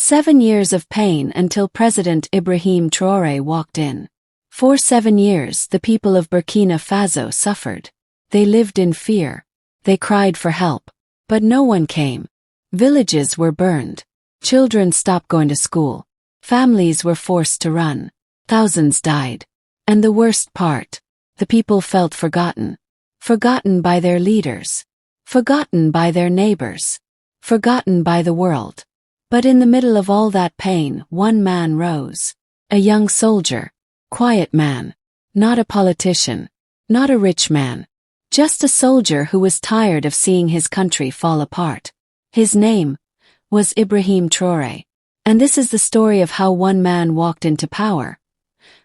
7 years of pain until President Ibrahim Traoré walked in. For 7 years, the people of Burkina Faso suffered. They lived in fear. They cried for help. But no one came. Villages were burned. Children stopped going to school. Families were forced to run. Thousands died. And the worst part, the people felt forgotten. Forgotten by their leaders. Forgotten by their neighbors. Forgotten by the world. But in the middle of all that pain, one man rose. A young soldier. Quiet man. Not a politician. Not a rich man. Just a soldier who was tired of seeing his country fall apart. His name was Ibrahim Traoré. And this is the story of how one man walked into power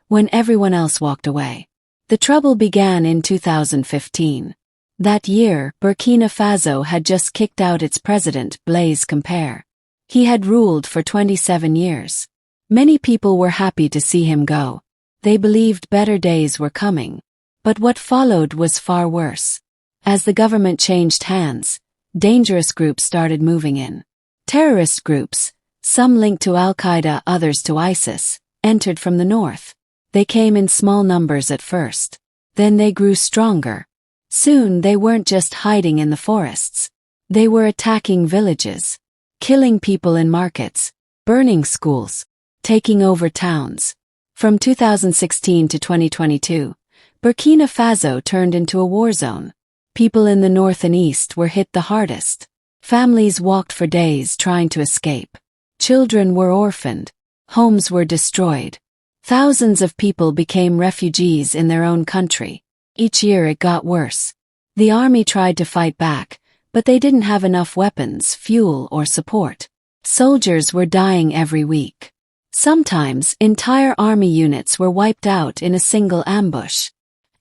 when everyone else walked away. The trouble began in 2015. That year, Burkina Faso had just kicked out its president, Blaise Compaoré. He had ruled for 27 years. Many people were happy to see him go. They believed better days were coming. But what followed was far worse. As the government changed hands, dangerous groups started moving in. Terrorist groups, some linked to Al-Qaeda, others to ISIS, entered from the north. They came in small numbers at first. Then they grew stronger. Soon they weren't just hiding in the forests. They were attacking villages, killing people in markets, burning schools, taking over towns. From 2016 to 2022, Burkina Faso turned into a war zone. People in the north and east were hit the hardest. Families walked for days trying to escape. Children were orphaned. Homes were destroyed. Thousands of people became refugees in their own country. Each year it got worse. The army tried to fight back, but they didn't have enough weapons, fuel, or support. Soldiers were dying every week. Sometimes entire army units were wiped out in a single ambush.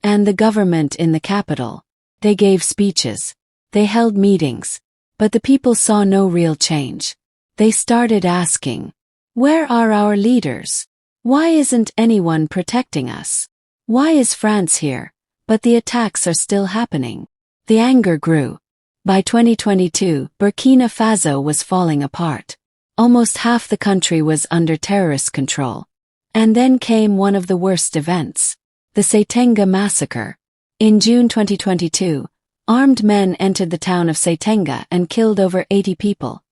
And the government in the capital, they gave speeches. They held meetings. But the people saw no real change. They started asking, where are our leaders? Why isn't anyone protecting us? Why is France here? But the attacks are still happening. The anger grew. By 2022, Burkina Faso was falling apart. Almost half the country was under terrorist control. And then came one of the worst events. The Seitenga massacre. In June 2022, armed men entered the town of Seitenga and killed over 80 people.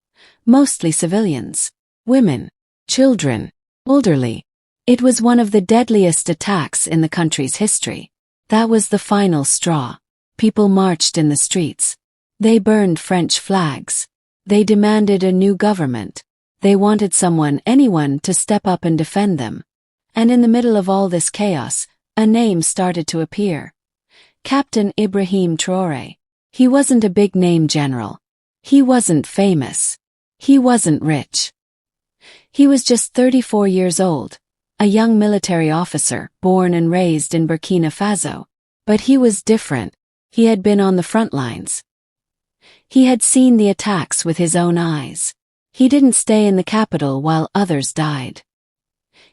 Mostly civilians. Women. Children. Elderly. It was one of the deadliest attacks in the country's history. That was the final straw. People marched in the streets. They burned French flags. They demanded a new government. They wanted anyone to step up and defend them. And in the middle of all this chaos, a name started to appear. Captain Ibrahim Traoré. He wasn't a big-name general. He wasn't famous. He wasn't rich. He was just 34 years old, a young military officer, born and raised in Burkina Faso. But he was different. He had been on the front lines. He had seen the attacks with his own eyes. He didn't stay in the capital while others died.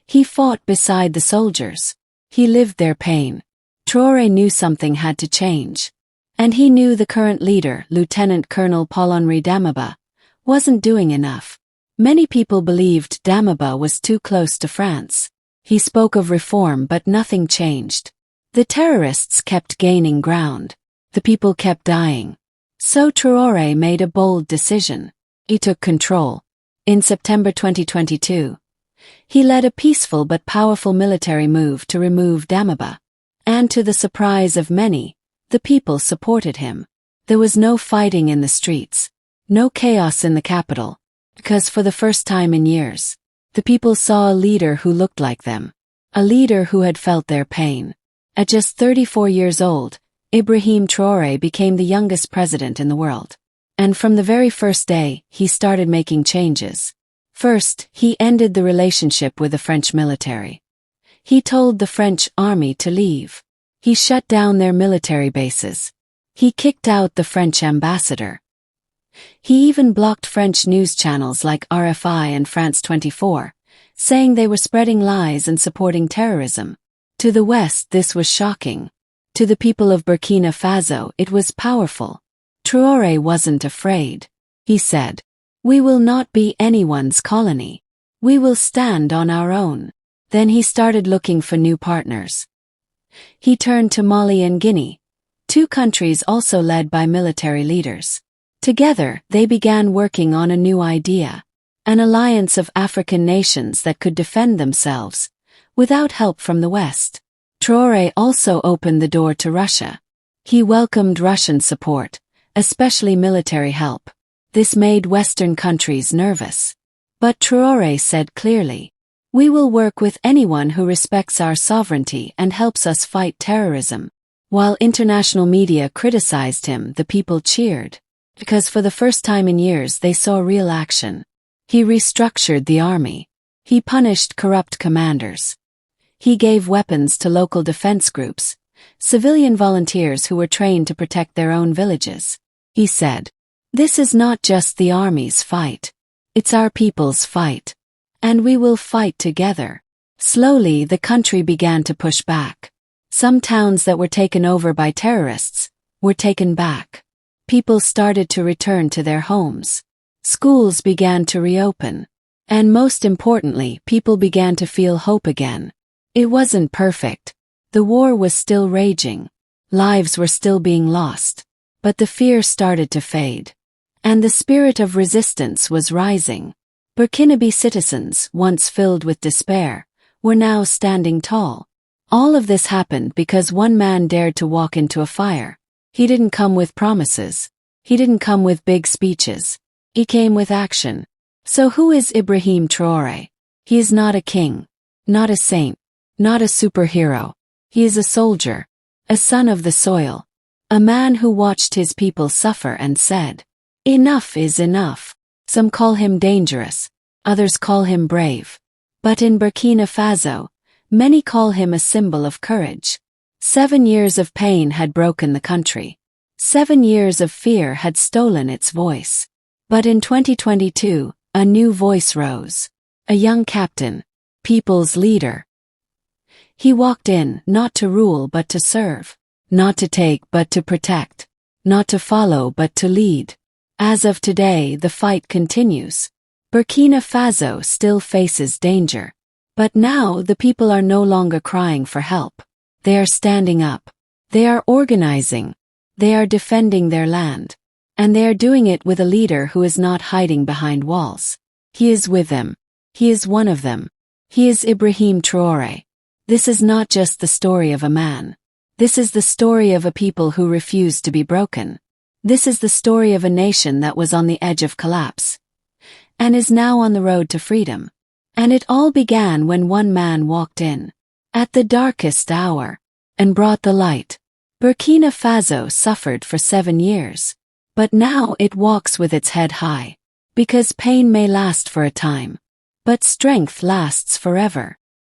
He fought beside the soldiers. He lived their pain. Traoré knew something had to change. And he knew the current leader, Lieutenant Colonel Paul-Henri Damiba, wasn't doing enough. Many people believed Damiba was too close to France. He spoke of reform, but nothing changed. The terrorists kept gaining ground. The people kept dying. So Traoré made a bold decision. He took control. In September 2022, he led a peaceful but powerful military move to remove Damiba. And to the surprise of many, the people supported him. There was no fighting in the streets. No chaos in the capital. Because for the first time in years, the people saw a leader who looked like them. A leader who had felt their pain. At just 34 years old, Ibrahim Traoré became the youngest president in the world. And from the very first day, he started making changes. First, he ended the relationship with the French military. He told the French army to leave. He shut down their military bases. He kicked out the French ambassador. He even blocked French news channels like RFI and France 24, saying they were spreading lies and supporting terrorism. To the West, this was shocking. To the people of Burkina Faso, it was powerful. Traoré wasn't afraid. He said, "We will not be anyone's colony. We will stand on our own. Then he started looking for new partners. He turned to Mali and Guinea, two countries also led by military leaders. Together, they began working on a new idea, an alliance of African nations that could defend themselves, without help from the West. Traoré also opened the door to Russia. He welcomed Russian support, especially military help. This made Western countries nervous. But Traoré said clearly, "We will work with anyone who respects our sovereignty and helps us fight terrorism." While international media criticized him, the people cheered, because for the first time in years they saw real action. He restructured the army. He punished corrupt commanders. He gave weapons to local defense groups, civilian volunteers who were trained to protect their own villages. He said, "This is not just the army's fight. It's our people's fight. And we will fight together." Slowly, the country began to push back. Some towns that were taken over by terrorists were taken back. People started to return to their homes. Schools began to reopen. And most importantly, people began to feel hope again. It wasn't perfect. The war was still raging. Lives were still being lost. But the fear started to fade. And the spirit of resistance was rising. Burkinabe citizens, once filled with despair, were now standing tall. All of this happened because one man dared to walk into a fire. He didn't come with promises. He didn't come with big speeches. He came with action. So who is Ibrahim Traoré? He is not a king, not a saint, not a superhero. He is a soldier, a son of the soil, a man who watched his people suffer and said, "Enough is enough." Some call him dangerous, others call him brave. But in Burkina Faso, many call him a symbol of courage. 7 years of pain had broken the country. 7 years of fear had stolen its voice. But in 2022, a new voice rose. A young captain, people's leader. He walked in, not to rule but to serve. Not to take but to protect. Not to follow but to lead. As of today, the fight continues. Burkina Faso still faces danger. But now the people are no longer crying for help. They are standing up. They are organizing. They are defending their land. And they are doing it with a leader who is not hiding behind walls. He is with them. He is one of them. He is Ibrahim Traoré. This is not just the story of a man. This is the story of a people who refused to be broken. This is the story of a nation that was on the edge of collapse and is now on the road to freedom. And it all began when one man walked in at the darkest hour and brought the light. Burkina Faso suffered for 7 years, but now it walks with its head high, because pain may last for a time, but strength lasts forever.